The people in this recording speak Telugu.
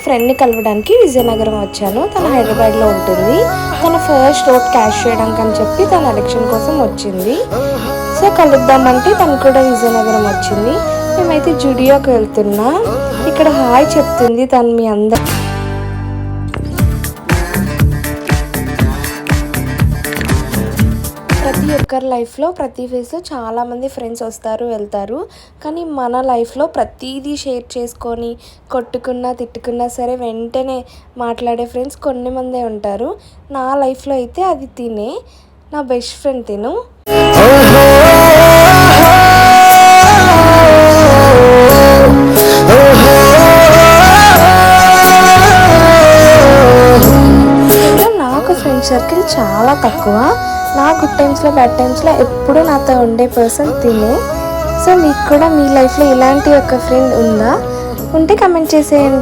ఫ్రెండ్ని కలవడానికి విజయనగరం వచ్చాను. తను హైదరాబాద్లో ఉంటుంది. తన ఫస్ట్ ఓట్ క్యాష్ చేయడానికి అని చెప్పి తన ఎలక్షన్ కోసం వచ్చింది. సో కలుద్దామంటే తను కూడా విజయనగరం వచ్చింది. మేమైతే జుడియోకి వెళ్తున్నా. ఇక్కడ హాయ్ చెప్తుంది తను మీ అందరు. ప్రతి ఒక్కరి లైఫ్లో ప్రతి ఫేజ్లో చాలామంది ఫ్రెండ్స్ వస్తారు వెళ్తారు. కానీ మన లైఫ్లో ప్రతిదీ షేర్ చేసుకొని కొట్టుకున్నా తిట్టుకున్నా సరే వెంటనే మాట్లాడే ఫ్రెండ్స్ కొన్ని మందే ఉంటారు. నా లైఫ్లో అయితే అది తినే, నా బెస్ట్ ఫ్రెండ్ తిను. నాకు ఫ్రెండ్ సర్కిల్ చాలా తక్కువ. నా గుడ్ టైమ్స్లో బ్యాడ్ టైమ్స్లో ఎప్పుడూ నాతో ఉండే పర్సన్ తినే. సో మీకు కూడా మీ లైఫ్లో ఇలాంటి ఒక ఫ్రెండ్ ఉందా? ఉంటే కమెంట్ చేసేయండి.